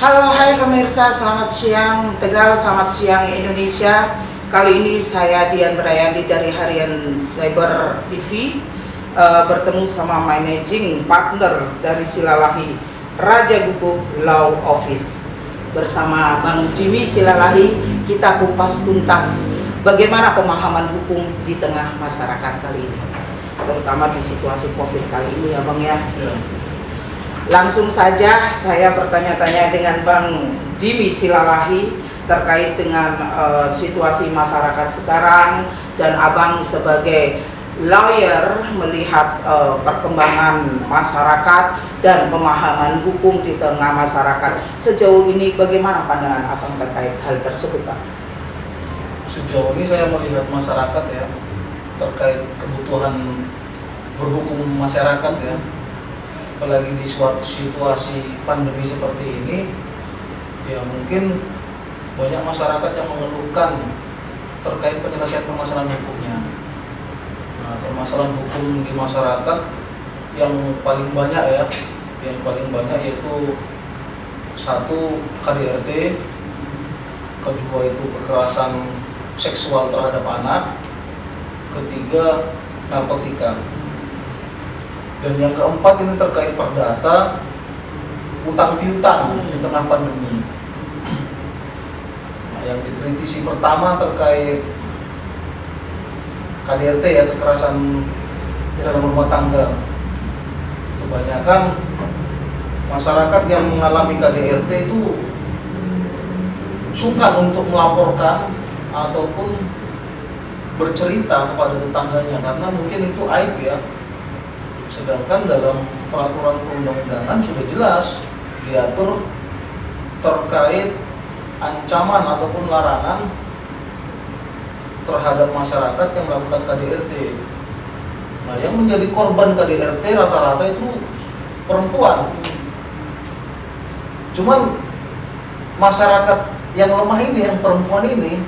Halo, hai pemirsa, selamat siang Tegal, selamat siang Indonesia. Kali ini saya Dian Brayandi dari Harian Cyber TV bertemu sama managing partner dari Silalahi Raja Guguk Law Office. Bersama Bang Jimmy Silalahi, kita kupas tuntas bagaimana pemahaman hukum di tengah masyarakat kali ini, terutama di situasi COVID kali ini ya Bang ya. Langsung saja saya bertanya-tanya dengan Bang Jimmy Silalahi terkait dengan situasi masyarakat sekarang, dan Abang sebagai lawyer melihat perkembangan masyarakat dan pemahaman hukum di tengah masyarakat. Sejauh ini bagaimana pandangan Abang terkait hal tersebut, Pak? Sejauh ini saya melihat masyarakat ya, terkait kebutuhan berhukum masyarakat ya, apalagi di suatu situasi pandemi seperti ini, ya mungkin banyak masyarakat yang mengeluhkan terkait penyelesaian permasalahan hukumnya. Nah, permasalahan hukum di masyarakat yang paling banyak ya, yaitu satu KDRT, kedua itu kekerasan seksual terhadap anak, ketiga narkotika. Dan yang keempat ini terkait perdata utang piutang di tengah pandemi. Nah, yang dikritisi pertama terkait KDRT ya, kekerasan dalam rumah tangga. Kebanyakan masyarakat yang mengalami KDRT itu sungkan untuk melaporkan ataupun bercerita kepada tetangganya karena mungkin itu aib ya. Sedangkan dalam peraturan perundang-undangan sudah jelas diatur terkait ancaman ataupun larangan terhadap masyarakat yang melakukan KDRT. Nah, yang menjadi korban KDRT rata-rata itu perempuan. Cuman masyarakat yang lemah ini, yang perempuan ini,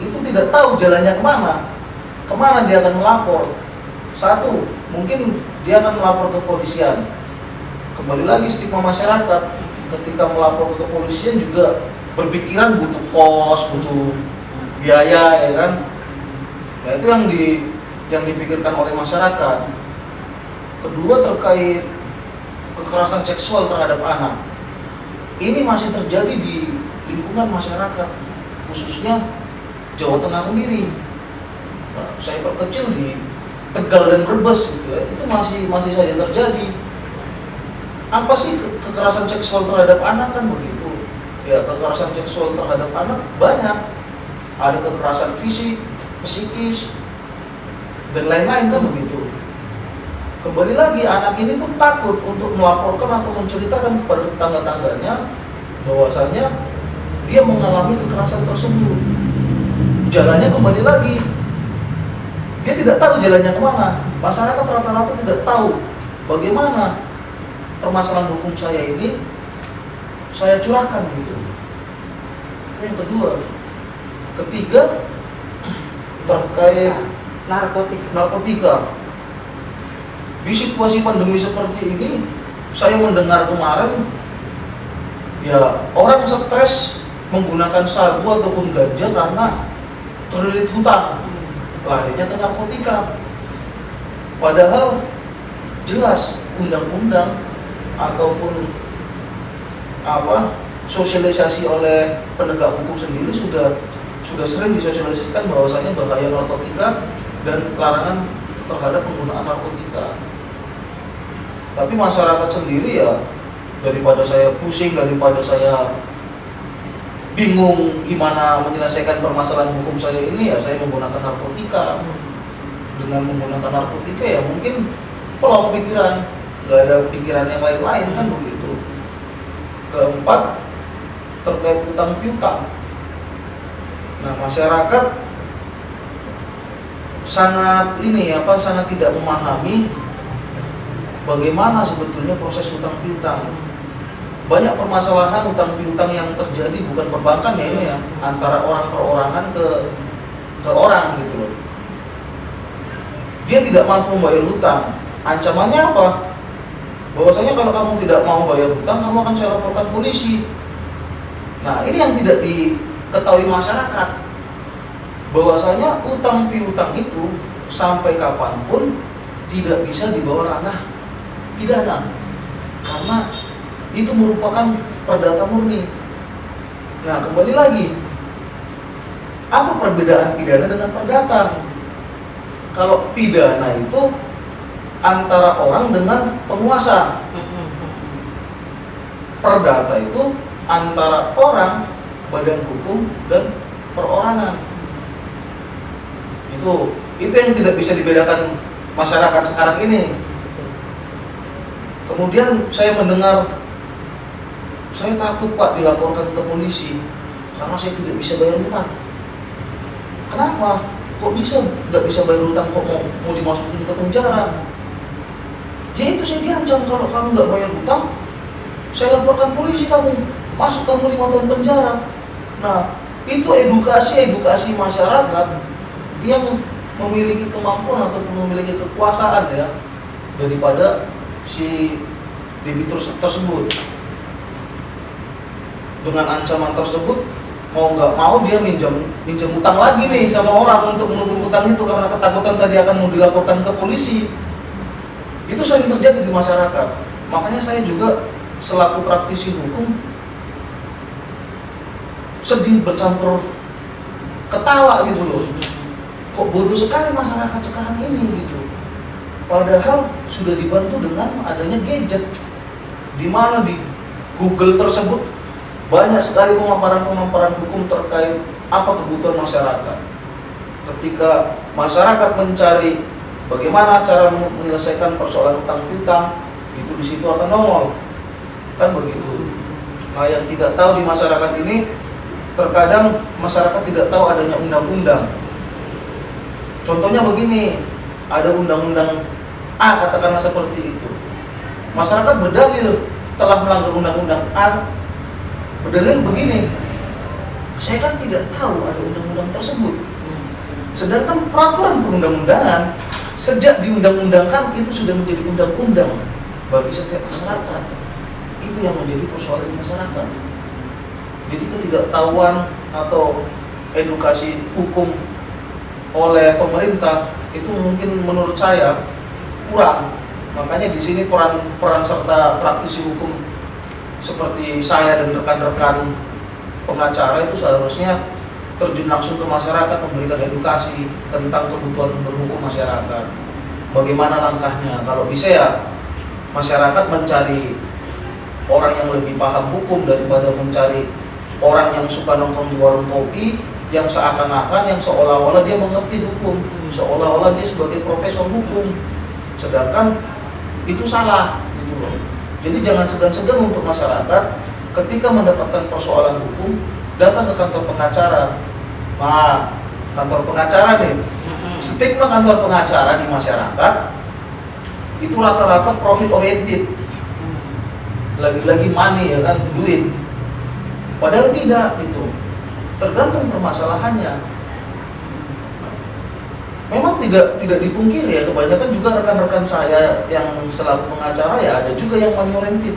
itu tidak tahu jalannya kemana dia akan melapor. Satu, mungkin dia akan melapor ke kepolisian. Kembali lagi stigma masyarakat ketika melapor ke kepolisian juga berpikiran butuh kos, butuh biaya ya kan. Nah, itu yang dipikirkan oleh masyarakat. Kedua, terkait kekerasan seksual terhadap anak. Ini masih terjadi di lingkungan masyarakat, khususnya Jawa Tengah sendiri. Nah, saya perkecil di Tegal dan Brebes gitu ya, itu masih saja terjadi. Apa sih kekerasan seksual terhadap anak kan begitu? Ya, kekerasan seksual terhadap anak banyak. Ada kekerasan fisik, psikis, dan lain-lain kan begitu. Kembali lagi, anak ini pun takut untuk melaporkan atau menceritakan kepada tetangga-tangganya bahwasanya dia mengalami kekerasan tersebut. Jalannya kembali lagi, dia tidak tahu jalannya kemana. Masyarakat rata-rata tidak tahu bagaimana permasalahan hukum saya ini saya curahkan gitu. Itu yang kedua. Ketiga, terkait narkotika. Di situasi pandemi seperti ini, saya mendengar kemarin ya orang stres menggunakan sabu ataupun ganja karena terlilit hutang, larinya ke narkotika. Padahal jelas undang-undang ataupun sosialisasi oleh penegak hukum sendiri sudah sering disosialisasikan bahwasanya bahaya narkotika dan larangan terhadap penggunaan narkotika. Tapi masyarakat sendiri ya, daripada saya pusing, daripada saya bingung gimana menyelesaikan permasalahan hukum saya ini, ya saya menggunakan narkotika. Dengan menggunakan narkotika ya mungkin pelong pikiran, nggak ada pikiran yang lain-lain kan begitu. Keempat, terkait utang piutang. Nah, masyarakat sangat tidak memahami bagaimana sebetulnya proses utang piutang. Banyak permasalahan utang piutang yang terjadi bukan perbankan ya ini ya, antara orang perorangan ke orang gitu loh. Dia tidak mampu membayar hutang. Ancamannya apa? Bahwasanya kalau kamu tidak mau bayar hutang, kamu akan saya laporkan polisi. Nah, ini yang tidak diketahui masyarakat, bahwasanya utang piutang itu sampai kapanpun tidak bisa dibawa ranah pidana, karena itu merupakan perdata murni. Nah, kembali lagi, apa perbedaan pidana dengan perdata? Kalau pidana itu antara orang dengan penguasa, perdata itu antara orang, badan hukum, dan perorangan. Itu yang tidak bisa dibedakan masyarakat sekarang ini. Kemudian saya mendengar, saya takut Pak dilaporkan ke polisi karena saya tidak bisa bayar hutang. Kenapa? Kok bisa nggak bisa bayar hutang, kok mau dimasukin ke penjara? Ya itu saya diancam, kalau kamu nggak bayar hutang, saya laporkan polisi, kamu masuk, kamu 5 tahun penjara. Nah, itu edukasi masyarakat yang memiliki kemampuan atau memiliki kekuasaan ya, daripada si debitur tersebut. Dengan ancaman tersebut, mau nggak mau dia minjam utang lagi nih sama orang untuk menutup utang itu, karena ketakutan tadi akan mau dilaporkan ke polisi. Itu sering terjadi di masyarakat. Makanya saya juga selaku praktisi hukum sedih bercampur ketawa gitu loh. Kok bodoh sekali masyarakat sekarang ini gitu. Padahal sudah dibantu dengan adanya gadget, di mana di Google tersebut banyak sekali pemaparan hukum terkait apa kebutuhan masyarakat. Ketika masyarakat mencari bagaimana cara menyelesaikan persoalan utang piutang, itu di situ akan nongol, kan begitu. Nah, yang tidak tahu di masyarakat ini, terkadang masyarakat tidak tahu adanya undang-undang. Contohnya begini, ada undang-undang A, katakanlah seperti itu. Masyarakat berdalil telah melanggar undang-undang A, berdalil begini, saya kan tidak tahu ada undang-undang tersebut. Sedangkan peraturan perundang-undangan sejak diundang-undangkan itu sudah menjadi undang-undang bagi setiap masyarakat. Itu yang menjadi persoalan di masyarakat. Jadi ketidaktahuan atau edukasi hukum oleh pemerintah itu mungkin menurut saya kurang. Makanya di sini peran serta praktisi hukum seperti saya dan rekan-rekan pengacara itu seharusnya terjun langsung ke masyarakat, memberikan edukasi tentang kebutuhan berhukum masyarakat. Bagaimana langkahnya? Kalau bisa ya masyarakat mencari orang yang lebih paham hukum daripada mencari orang yang suka nongkrong di warung kopi, yang seakan-akan, yang seolah-olah dia mengerti hukum, seolah-olah dia sebagai profesor hukum, sedangkan itu salah gitu loh. Jadi jangan segan-segan untuk masyarakat ketika mendapatkan persoalan hukum datang ke kantor pengacara. Nah, kantor pengacara nih, stigma kantor pengacara di masyarakat itu rata-rata profit oriented, lagi-lagi money ya kan, duit. Padahal tidak gitu. Tergantung permasalahannya. Memang tidak dipungkiri ya, kebanyakan juga rekan-rekan saya yang selaku pengacara ya ada juga yang money oriented.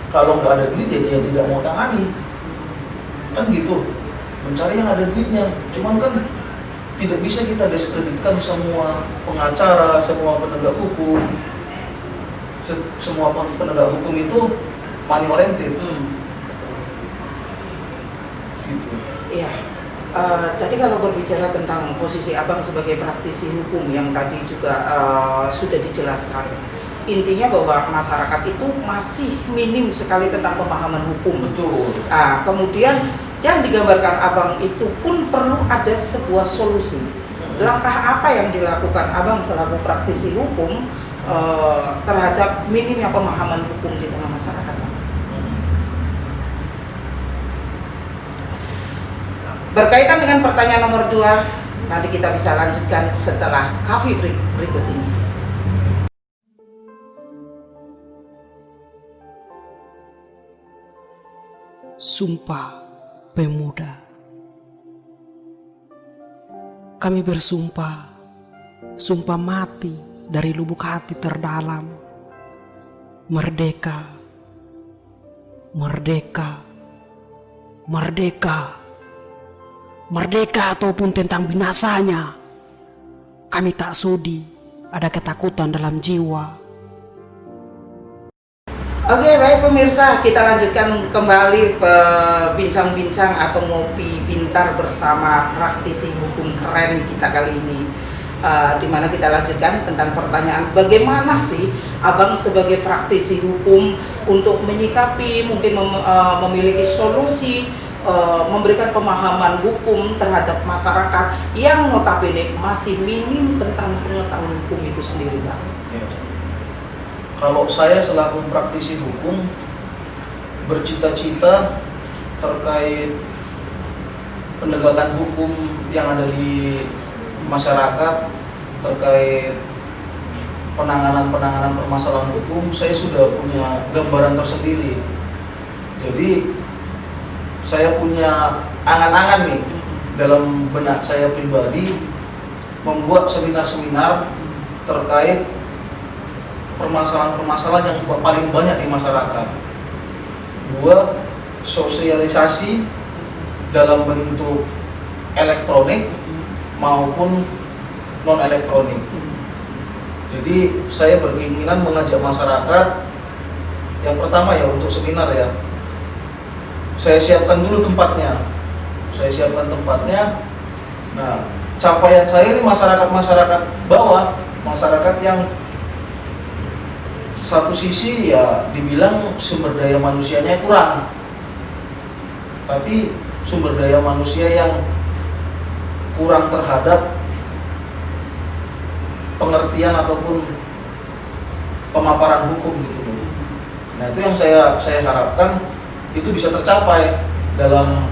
Kalau nggak ada duit ya dia tidak mau tangani, kan gitu. Mencari yang ada duitnya. Cuman kan tidak bisa kita diskreditkan semua pengacara, semua penegak hukum, semua penegak hukum itu money oriented. Gitu. Iya. Tadi kalau berbicara tentang posisi Abang sebagai praktisi hukum yang tadi juga sudah dijelaskan, intinya bahwa masyarakat itu masih minim sekali tentang pemahaman hukum. Betul. Kemudian yang digambarkan Abang itu pun perlu ada sebuah solusi. Langkah apa yang dilakukan Abang selaku praktisi hukum terhadap minimnya pemahaman hukum di tengah masyarakat? Berkaitan dengan pertanyaan nomor 2, nanti kita bisa lanjutkan setelah coffee break berikut ini. Sumpah Pemuda. Kami bersumpah, sumpah mati dari lubuk hati terdalam. Merdeka, merdeka, merdeka, merdeka ataupun tentang binasanya, kami tak sudi ada ketakutan dalam jiwa. Oke, baik pemirsa, kita lanjutkan kembali bincang-bincang atau ngopi pintar bersama praktisi hukum keren kita kali ini. Di mana kita lanjutkan tentang pertanyaan bagaimana sih Abang sebagai praktisi hukum untuk menyikapi, mungkin memiliki solusi, memberikan pemahaman hukum terhadap masyarakat yang notabene masih minim tentang pengetahuan hukum itu sendiri, Bang. Ya. Kalau saya selaku praktisi hukum bercita-cita terkait penegakan hukum yang ada di masyarakat, terkait penanganan permasalahan hukum, saya sudah punya gambaran tersendiri. Jadi saya punya angan-angan nih dalam benak saya pribadi membuat seminar-seminar terkait permasalahan-permasalahan yang paling banyak di masyarakat. Dua, sosialisasi dalam bentuk elektronik maupun non elektronik. Jadi saya berkeinginan mengajak masyarakat, yang pertama ya untuk seminar ya, saya siapkan dulu tempatnya. Nah, capaian saya ini masyarakat bawah, masyarakat yang satu sisi ya dibilang sumber daya manusianya kurang, tapi sumber daya manusia yang kurang terhadap pengertian ataupun pemaparan hukum gitu loh. Nah, itu yang saya harapkan itu bisa tercapai dalam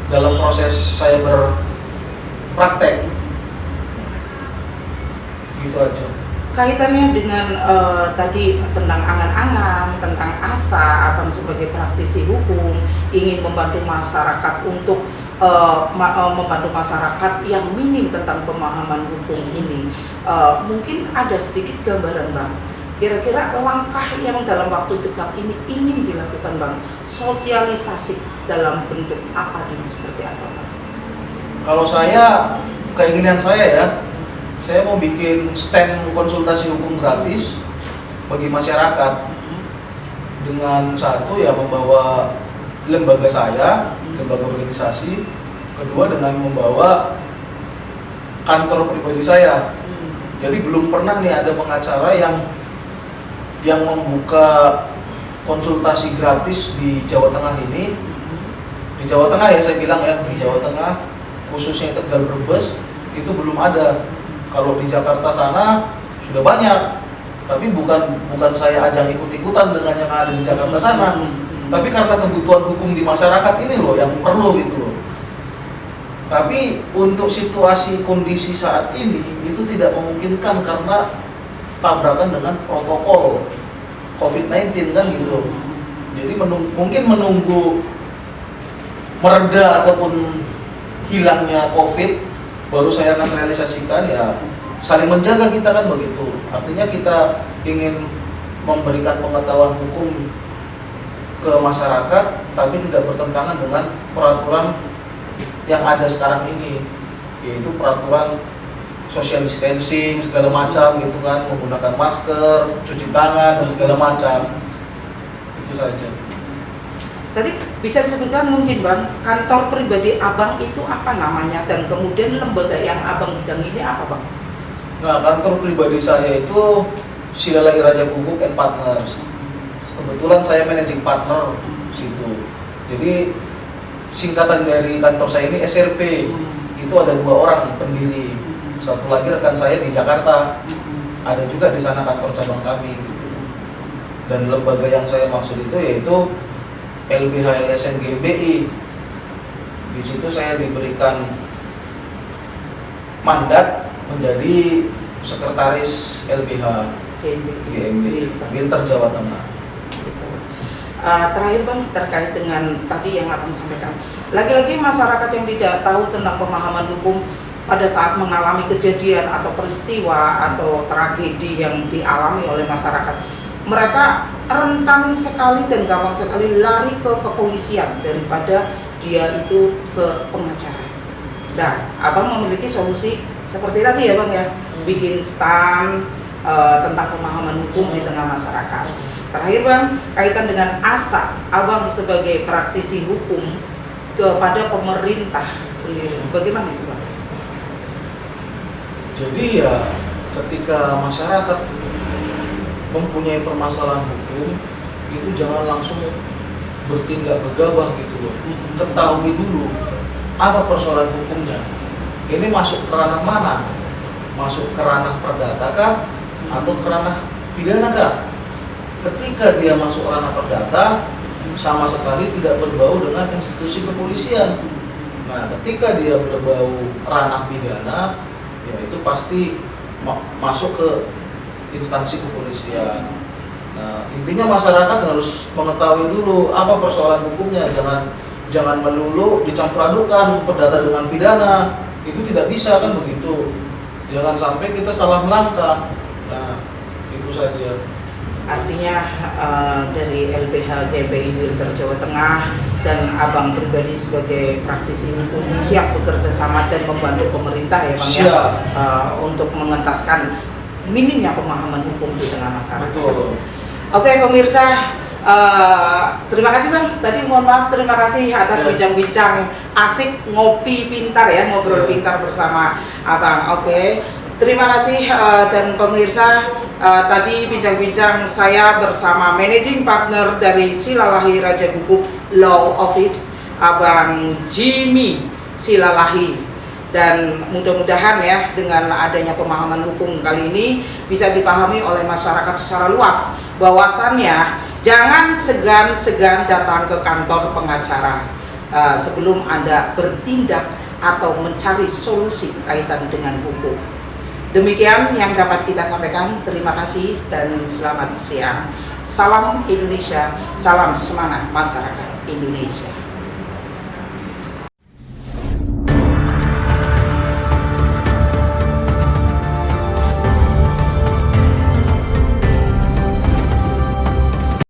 dalam proses saya berpraktek. Gitu aja. Kaitannya dengan tadi tentang angan-angan, tentang asa Abang sebagai praktisi hukum ingin membantu masyarakat untuk membantu masyarakat yang minim tentang pemahaman hukum ini. Mungkin ada sedikit gambaran, Bang. Kira-kira langkah yang dalam waktu dekat ini ingin dilakukan, Bang, sosialisasi dalam bentuk apa dan seperti apa, Bang? Kalau saya, keinginan saya mau bikin stand konsultasi hukum gratis bagi masyarakat dengan satu ya membawa lembaga saya, lembaga organisasi, kedua dengan membawa kantor pribadi saya. Jadi belum pernah nih ada pengacara yang membuka konsultasi gratis di Jawa Tengah ini. Di Jawa Tengah ya saya bilang ya, di Jawa Tengah khususnya Tegal Brebes itu belum ada. Kalau di Jakarta sana sudah banyak, tapi bukan saya ajang ikut-ikutan dengan yang ada di Jakarta sana, tapi karena kebutuhan hukum di masyarakat ini loh yang perlu gitu loh. Tapi untuk situasi kondisi saat ini itu tidak memungkinkan karena tabrakan dengan protokol COVID-19 kan gitu. Jadi mungkin menunggu mereda ataupun hilangnya COVID baru saya akan realisasikan ya, saling menjaga kita kan begitu. Artinya kita ingin memberikan pengetahuan hukum ke masyarakat tapi tidak bertentangan dengan peraturan yang ada sekarang ini, yaitu peraturan social distancing segala macam gitu kan, menggunakan masker, cuci tangan dan segala macam. Itu saja. Tadi bisa disebutkan mungkin, Bang, kantor pribadi Abang itu apa namanya dan kemudian lembaga yang Abang bidang ini apa, Bang? Nah, kantor pribadi saya itu Silalai Raja Guguk and Partners. Kebetulan saya managing partner situ. Jadi singkatan dari kantor saya ini SRP. Itu ada 2 orang pendiri. Satu lagi rekan saya di Jakarta. Ada juga di sana kantor cabang kami gitu. Dan lembaga yang saya maksud itu yaitu LBH LSN GMBI. Di situ saya diberikan mandat menjadi sekretaris LBH GMBI Binter Jawa Tengah. Terakhir, Bang, terkait dengan tadi yang Abang sampaikan, lagi-lagi masyarakat yang tidak tahu tentang pemahaman hukum pada saat mengalami kejadian atau peristiwa atau tragedi yang dialami oleh masyarakat, mereka rentan sekali dan gampang sekali lari ke kepolisian daripada dia itu ke pengacara. Nah, abang memiliki solusi seperti tadi ya bang ya, bikin stand tentang pemahaman hukum di tengah masyarakat. Terakhir bang, kaitan dengan asa abang sebagai praktisi hukum kepada pemerintah sendiri, bagaimana itu bang? Jadi ya ketika masyarakat mempunyai permasalahan hukum itu jangan langsung bertindak gegabah gitu loh. Ketahui dulu apa persoalan hukumnya. Ini masuk ke ranah mana? Masuk ke ranah perdata kah atau ke ranah pidana kah? Ketika dia masuk ranah perdata, sama sekali tidak berbau dengan institusi kepolisian. Nah, ketika dia berbau ranah pidana, ya itu pasti masuk ke instansi kepolisian. Nah, intinya masyarakat harus mengetahui dulu apa persoalan hukumnya. Jangan melulu dicampur adukan perdata dengan pidana. Itu tidak bisa kan begitu. Jangan sampai kita salah melangkah. Nah, itu saja. Artinya dari LBH GBI Wilker Jawa Tengah dan abang pribadi sebagai praktisi hukum siap bekerja sama dan membantu pemerintah ya bang ya, untuk mengentaskan minimnya pemahaman hukum di tengah masyarakat. Betul. Oke pemirsa, terima kasih bang. Tadi mohon maaf, terima kasih atas bincang-bincang asik, ngopi pintar ya, ngobrol pintar bersama abang. Oke. Terima kasih dan pemirsa, tadi bincang-bincang saya bersama Managing Partner dari Silalahi Raja Guguk Law Office, Abang Jimmy Silalahi. Dan mudah-mudahan ya dengan adanya pemahaman hukum kali ini bisa dipahami oleh masyarakat secara luas, bahwasannya jangan segan-segan datang ke kantor pengacara sebelum Anda bertindak atau mencari solusi kaitan dengan hukum. Demikian yang dapat kita sampaikan. Terima kasih dan selamat siang. Salam Indonesia, salam semangat masyarakat Indonesia.